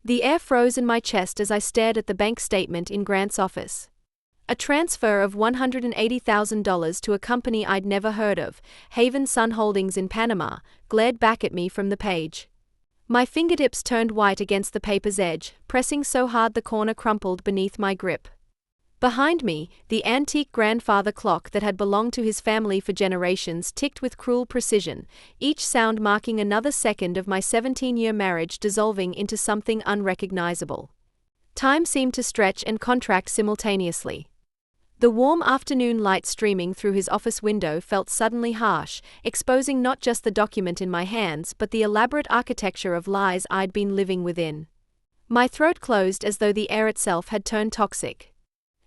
The air froze in my chest as I stared at the bank statement in Grant's office. A transfer of $180,000 to a company I'd never heard of, Haven Sun Holdings in Panama, glared back at me from the page. My fingertips turned white against the paper's edge, pressing so hard the corner crumpled beneath my grip. Behind me, the antique grandfather clock that had belonged to his family for generations ticked with cruel precision, each sound marking another second of my 17-year marriage dissolving into something unrecognizable. Time seemed to stretch and contract simultaneously. The warm afternoon light streaming through his office window felt suddenly harsh, exposing not just the document in my hands but the elaborate architecture of lies I'd been living within. My throat closed as though the air itself had turned toxic.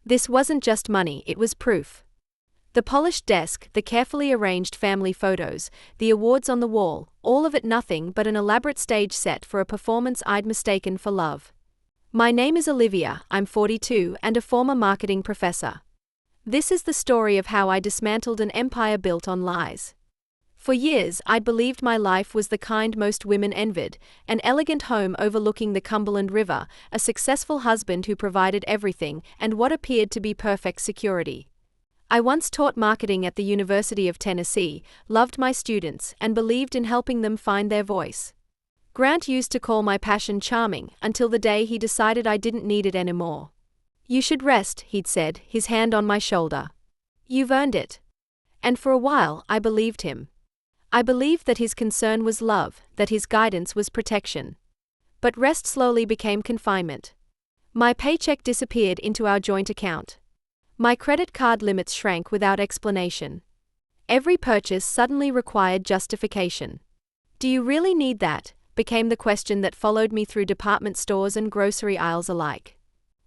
This wasn't just money, it was proof. The polished desk, the carefully arranged family photos, the awards on the wall, all of it nothing but an elaborate stage set for a performance I'd mistaken for love. My name is Olivia, I'm 42 and a former marketing professor. This is the story of how I dismantled an empire built on lies. For years, I'd believed my life was the kind most women envied, an elegant home overlooking the Cumberland River, a successful husband who provided everything, and what appeared to be perfect security. I once taught marketing at the University of Tennessee, loved my students, and believed in helping them find their voice. Grant used to call my passion charming, until the day he decided I didn't need it anymore. "You should rest," he'd said, his hand on my shoulder. "You've earned it." And for a while, I believed him. I believed that his concern was love, that his guidance was protection. But rest slowly became confinement. My paycheck disappeared into our joint account. My credit card limits shrank without explanation. Every purchase suddenly required justification. "Do you really need that?" became the question that followed me through department stores and grocery aisles alike.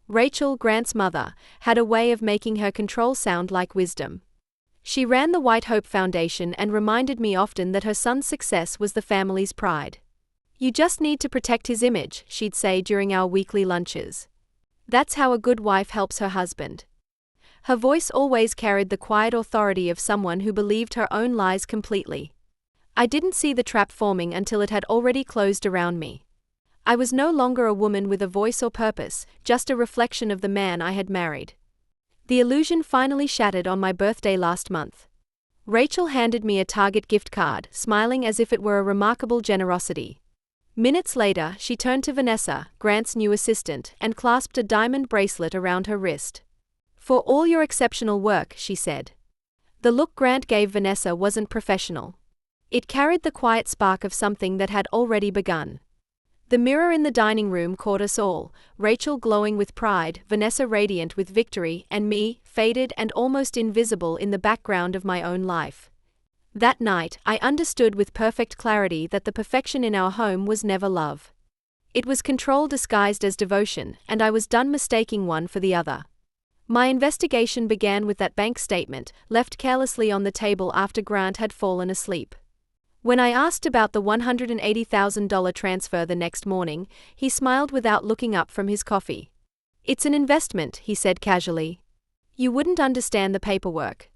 Rachel, Grant's mother, had a way of making her control sound like wisdom. She ran the White Hope Foundation and reminded me often that her son's success was the family's pride. "You just need to protect his image," she'd say during our weekly lunches. "That's how a good wife helps her husband." Her voice always carried the quiet authority of someone who believed her own lies completely. I didn't see the trap forming until it had already closed around me. I was no longer a woman with a voice or purpose, just a reflection of the man I had married. The illusion finally shattered on my birthday last month. Rachel handed me a Target gift card, smiling as if it were a remarkable generosity. Minutes later, she turned to Vanessa, Grant's new assistant, and clasped a diamond bracelet around her wrist. "For all your exceptional work," she said. The look Grant gave Vanessa wasn't professional. It carried the quiet spark of something that had already begun. The mirror in the dining room caught us all, Rachel glowing with pride, Vanessa radiant with victory, and me, faded and almost invisible in the background of my own life. That night, I understood with perfect clarity that the perfection in our home was never love. It was control disguised as devotion, and I was done mistaking one for the other. My investigation began with that bank statement, left carelessly on the table after Grant had fallen asleep. When I asked about the $180,000 transfer the next morning, he smiled without looking up from his coffee. "It's an investment," he said casually. "You wouldn't understand the paperwork."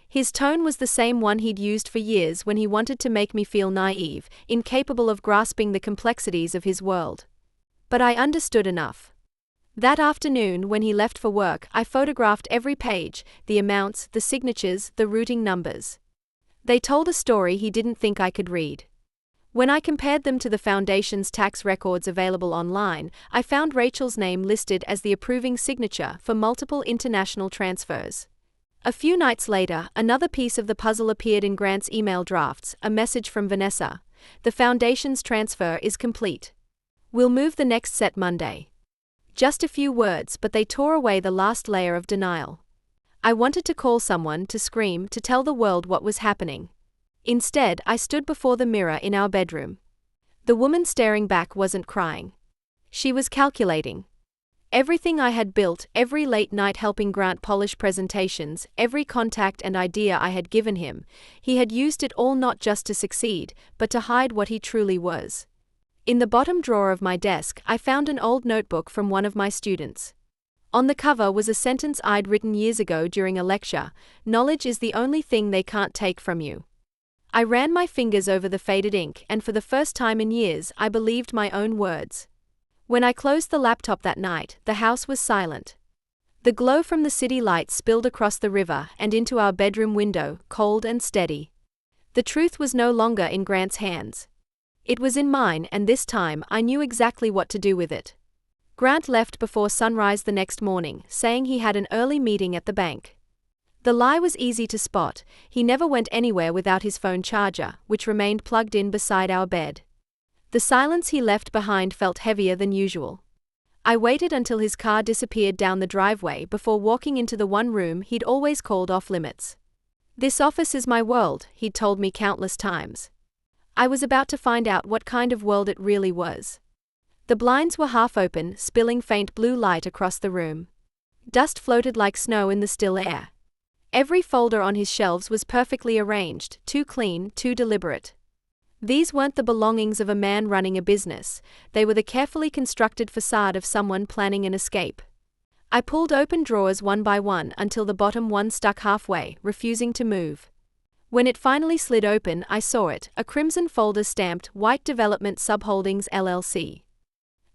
His tone was the same one he'd used for years when he wanted to make me feel naive, incapable of grasping the complexities of his world. But I understood enough. That afternoon, when he left for work, I photographed every page, the amounts, the signatures, the routing numbers. They told a story he didn't think I could read. When I compared them to the Foundation's tax records available online, I found Rachel's name listed as the approving signature for multiple international transfers. A few nights later, another piece of the puzzle appeared in Grant's email drafts, a message from Vanessa. "The Foundation's transfer is complete. We'll move the next set Monday." Just a few words, but they tore away the last layer of denial. I wanted to call someone, to scream, to tell the world what was happening. Instead, I stood before the mirror in our bedroom. The woman staring back wasn't crying. She was calculating. Everything I had built, every late night helping Grant polish presentations, every contact and idea I had given him, he had used it all not just to succeed, but to hide what he truly was. In the bottom drawer of my desk, I found an old notebook from one of my students. On the cover was a sentence I'd written years ago during a lecture: "Knowledge is the only thing they can't take from you." I ran my fingers over the faded ink, and for the first time in years, I believed my own words. When I closed the laptop that night, the house was silent. The glow from the city lights spilled across the river and into our bedroom window, cold and steady. The truth was no longer in Grant's hands. It was in mine, and this time I knew exactly what to do with it. Grant left before sunrise the next morning, saying he had an early meeting at the bank. The lie was easy to spot. He never went anywhere without his phone charger, which remained plugged in beside our bed. The silence he left behind felt heavier than usual. I waited until his car disappeared down the driveway before walking into the one room he'd always called off limits. "This office is my world," he'd told me countless times. I was about to find out what kind of world it really was. The blinds were half open, spilling faint blue light across the room. Dust floated like snow in the still air. Every folder on his shelves was perfectly arranged, too clean, too deliberate. These weren't the belongings of a man running a business, they were the carefully constructed facade of someone planning an escape. I pulled open drawers one by one until the bottom one stuck halfway, refusing to move. When it finally slid open, I saw it, a crimson folder stamped White Development Subholdings LLC.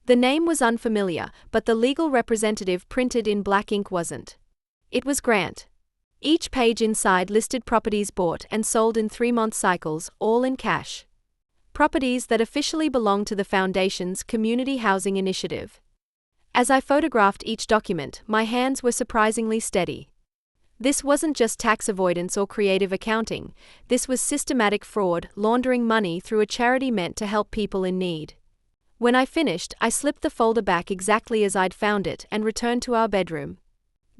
The name was unfamiliar, but the legal representative printed in black ink wasn't. It was Grant. Each page inside listed properties bought and sold in 3-month cycles, all in cash. Properties that officially belonged to the Foundation's Community Housing Initiative. As I photographed each document, my hands were surprisingly steady. This wasn't just tax avoidance or creative accounting, this was systematic fraud, laundering money through a charity meant to help people in need. When I finished, I slipped the folder back exactly as I'd found it and returned to our bedroom.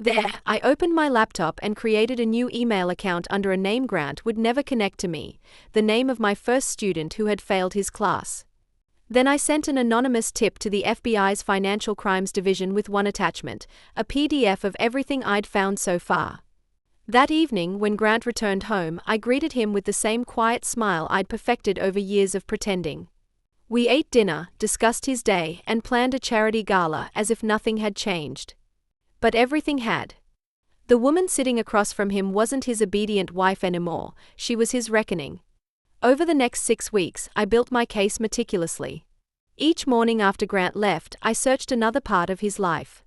There, I opened my laptop and created a new email account under a name Grant would never connect to me, the name of my first student who had failed his class. Then I sent an anonymous tip to the FBI's Financial Crimes Division with one attachment, a PDF of everything I'd found so far. That evening, when Grant returned home, I greeted him with the same quiet smile I'd perfected over years of pretending. We ate dinner, discussed his day, and planned a charity gala as if nothing had changed. But everything had. The woman sitting across from him wasn't his obedient wife anymore, she was his reckoning. Over the next 6 weeks, I built my case meticulously. Each morning after Grant left, I searched another part of his life.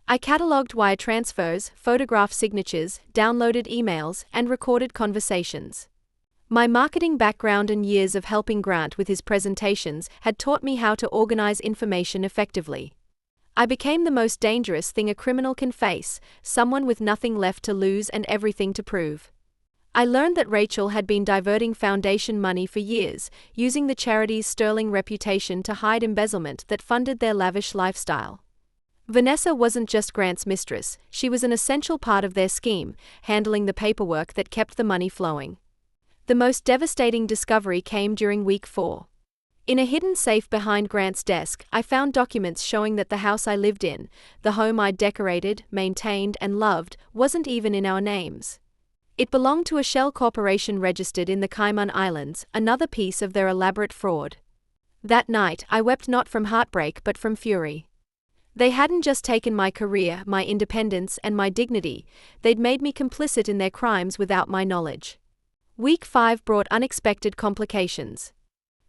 I catalogued wire transfers, photographed signatures, downloaded emails, and recorded conversations. My marketing background and years of helping Grant with his presentations had taught me how to organize information effectively. I became the most dangerous thing a criminal can face, someone with nothing left to lose and everything to prove. I learned that Rachel had been diverting foundation money for years, using the charity's sterling reputation to hide embezzlement that funded their lavish lifestyle. Vanessa wasn't just Grant's mistress, she was an essential part of their scheme, handling the paperwork that kept the money flowing. The most devastating discovery came during week 4. In a hidden safe behind Grant's desk, I found documents showing that the house I lived in, the home I'd decorated, maintained, and loved, wasn't even in our names. It belonged to a shell corporation registered in the Cayman Islands, another piece of their elaborate fraud. That night, I wept not from heartbreak but from fury. They hadn't just taken my career, my independence, and my dignity, they'd made me complicit in their crimes without my knowledge. Week 5 brought unexpected complications.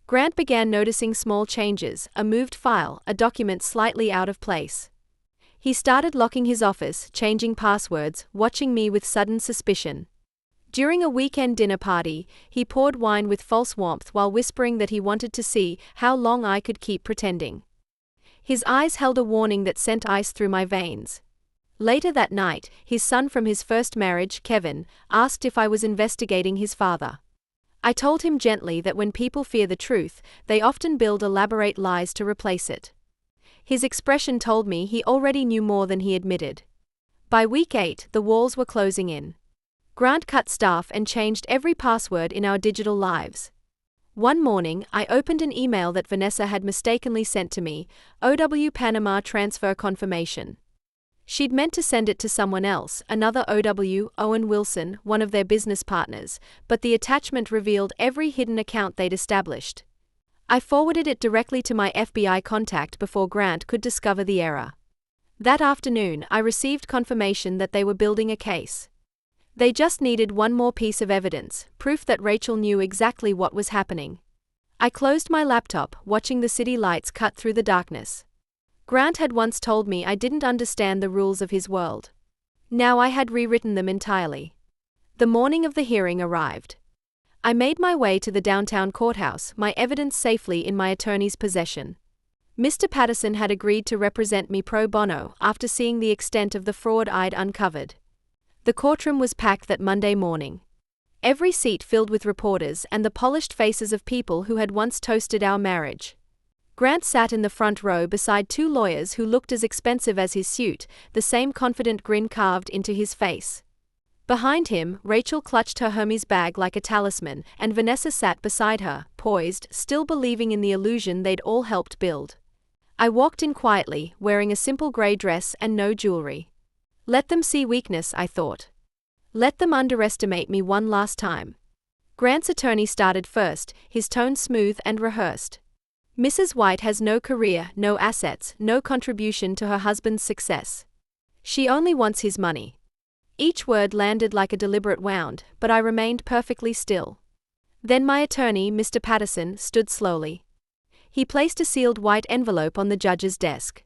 Grant began noticing small changes, a moved file, a document slightly out of place. He started locking his office, changing passwords, watching me with sudden suspicion. During a weekend dinner party, he poured wine with false warmth while whispering that he wanted to see how long I could keep pretending. His eyes held a warning that sent ice through my veins. Later that night, his son from his first marriage, Kevin, asked if I was investigating his father. I told him gently that when people fear the truth, they often build elaborate lies to replace it. His expression told me he already knew more than he admitted. By week 8, the walls were closing in. Grant cut staff and changed every password in our digital lives. One morning, I opened an email that Vanessa had mistakenly sent to me, OW Panama transfer confirmation. She'd meant to send it to someone else, another OW, Owen Wilson, one of their business partners, but the attachment revealed every hidden account they'd established. I forwarded it directly to my FBI contact before Grant could discover the error. That afternoon, I received confirmation that they were building a case. They just needed one more piece of evidence, proof that Rachel knew exactly what was happening. I closed my laptop, watching the city lights cut through the darkness. Grant had once told me I didn't understand the rules of his world. Now I had rewritten them entirely. The morning of the hearing arrived. I made my way to the downtown courthouse, my evidence safely in my attorney's possession. Mr. Patterson had agreed to represent me pro bono after seeing the extent of the fraud I'd uncovered. The courtroom was packed that Monday morning. Every seat filled with reporters and the polished faces of people who had once toasted our marriage. Grant sat in the front row beside two lawyers who looked as expensive as his suit, the same confident grin carved into his face. Behind him, Rachel clutched her Hermes bag like a talisman, and Vanessa sat beside her, poised, still believing in the illusion they'd all helped build. I walked in quietly, wearing a simple gray dress and no jewelry. Let them see weakness, I thought. Let them underestimate me one last time. Grant's attorney started first, his tone smooth and rehearsed. Mrs. White has no career, no assets, no contribution to her husband's success. She only wants his money. Each word landed like a deliberate wound, but I remained perfectly still. Then my attorney, Mr. Patterson, stood slowly. He placed a sealed white envelope on the judge's desk.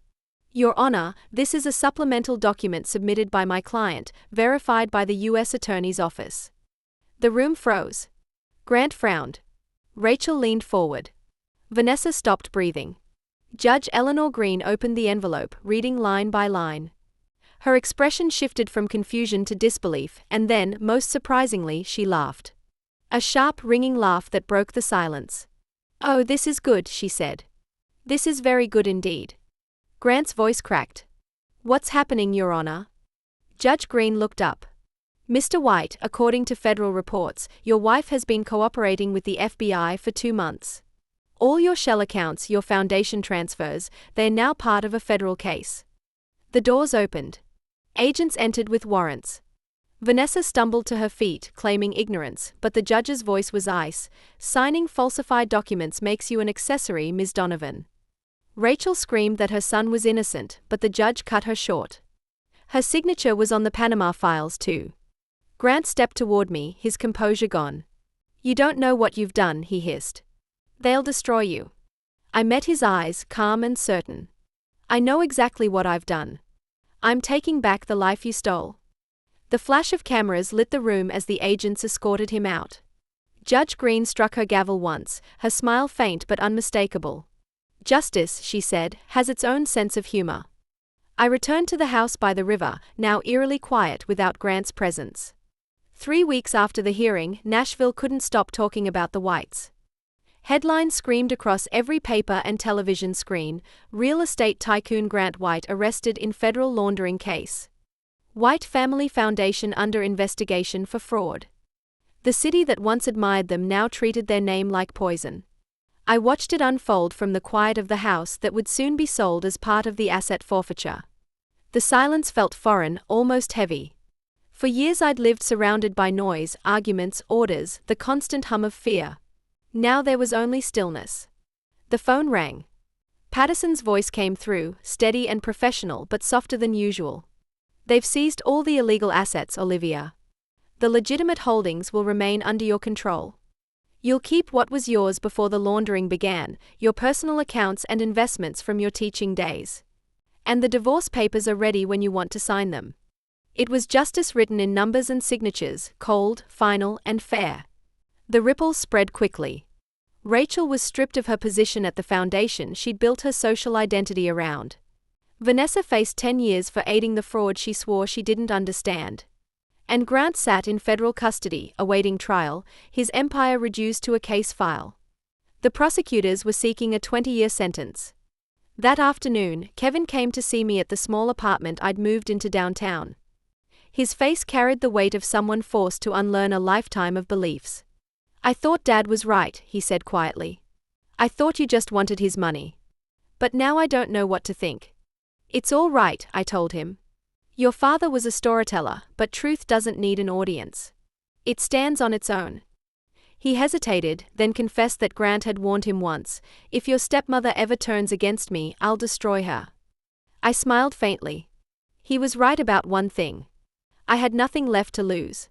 Your Honor, this is a supplemental document submitted by my client, verified by the U.S. Attorney's Office. The room froze. Grant frowned. Rachel leaned forward. Vanessa stopped breathing. Judge Eleanor Green opened the envelope, reading line by line. Her expression shifted from confusion to disbelief, and then, most surprisingly, she laughed. A sharp, ringing laugh that broke the silence. Oh, this is good, she said. This is very good indeed. Grant's voice cracked. What's happening, Your Honor? Judge Green looked up. Mr. White, according to federal reports, your wife has been cooperating with the FBI for 2 months. All your shell accounts, your foundation transfers, they're now part of a federal case. The doors opened. Agents entered with warrants. Vanessa stumbled to her feet, claiming ignorance, but the judge's voice was ice. Signing falsified documents makes you an accessory, Ms. Donovan. Rachel screamed that her son was innocent, but the judge cut her short. Her signature was on the Panama files too. Grant stepped toward me, his composure gone. You don't know what you've done, he hissed. They'll destroy you. I met his eyes, calm and certain. I know exactly what I've done. I'm taking back the life you stole. The flash of cameras lit the room as the agents escorted him out. Judge Green struck her gavel once, her smile faint but unmistakable. Justice, she said, has its own sense of humor. I returned to the house by the river, now eerily quiet without Grant's presence. 3 weeks after the hearing, Nashville couldn't stop talking about the Whites. Headlines screamed across every paper and television screen, real estate tycoon Grant White arrested in federal laundering case. White Family Foundation under investigation for fraud. The city that once admired them now treated their name like poison. I watched it unfold from the quiet of the house that would soon be sold as part of the asset forfeiture. The silence felt foreign, almost heavy. For years I'd lived surrounded by noise, arguments, orders, the constant hum of fear. Now there was only stillness. The phone rang. Patterson's voice came through, steady and professional but softer than usual. They've seized all the illegal assets, Olivia. The legitimate holdings will remain under your control. You'll keep what was yours before the laundering began, your personal accounts and investments from your teaching days. And the divorce papers are ready when you want to sign them. It was justice written in numbers and signatures, cold, final, and fair. The ripple spread quickly. Rachel was stripped of her position at the foundation she'd built her social identity around. Vanessa faced 10 years for aiding the fraud she swore she didn't understand. And Grant sat in federal custody, awaiting trial, his empire reduced to a case file. The prosecutors were seeking a 20-year sentence. That afternoon, Kevin came to see me at the small apartment I'd moved into downtown. His face carried the weight of someone forced to unlearn a lifetime of beliefs. I thought Dad was right, he said quietly. I thought you just wanted his money. But now I don't know what to think. It's all right, I told him. Your father was a storyteller, but truth doesn't need an audience. It stands on its own. He hesitated, then confessed that Grant had warned him once, if your stepmother ever turns against me, I'll destroy her. I smiled faintly. He was right about one thing. I had nothing left to lose.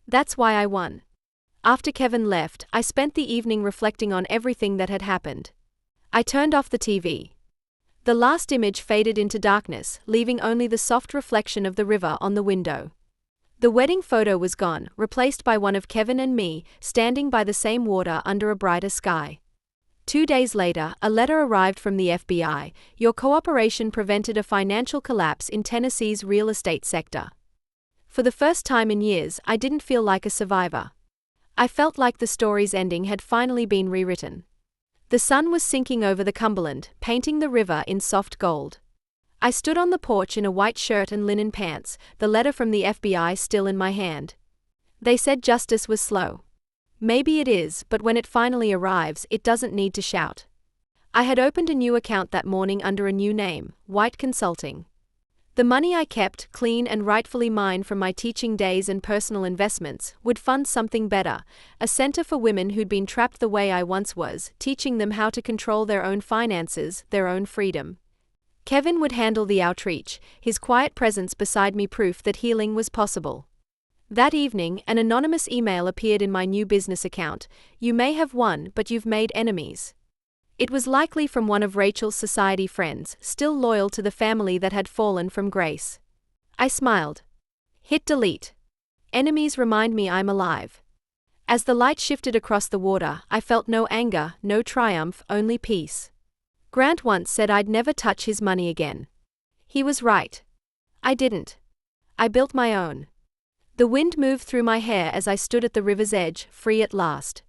That's why I won. After Kevin left, I spent the evening reflecting on everything that had happened. I turned off the TV. The last image faded into darkness, leaving only the soft reflection of the river on the window. The wedding photo was gone, replaced by one of Kevin and me, standing by the same water under a brighter sky. 2 days later, a letter arrived from the FBI. Your cooperation prevented a financial collapse in Tennessee's real estate sector. For the first time in years, I didn't feel like a survivor. I felt like the story's ending had finally been rewritten. The sun was sinking over the Cumberland, painting the river in soft gold. I stood on the porch in a white shirt and linen pants, the letter from the FBI still in my hand. They said justice was slow. Maybe it is, but when it finally arrives, it doesn't need to shout. I had opened a new account that morning under a new name, White Consulting. The money I kept, clean and rightfully mine from my teaching days and personal investments, would fund something better, a center for women who'd been trapped the way I once was, teaching them how to control their own finances, their own freedom. Kevin would handle the outreach, his quiet presence beside me proof that healing was possible. That evening, an anonymous email appeared in my new business account. You may have won, but you've made enemies. It was likely from one of Rachel's society friends, still loyal to the family that had fallen from grace. I smiled. Hit delete. Enemies remind me I'm alive. As the light shifted across the water, I felt no anger, no triumph, only peace. Grant once said I'd never touch his money again. He was right. I didn't. I built my own. The wind moved through my hair as I stood at the river's edge, free at last.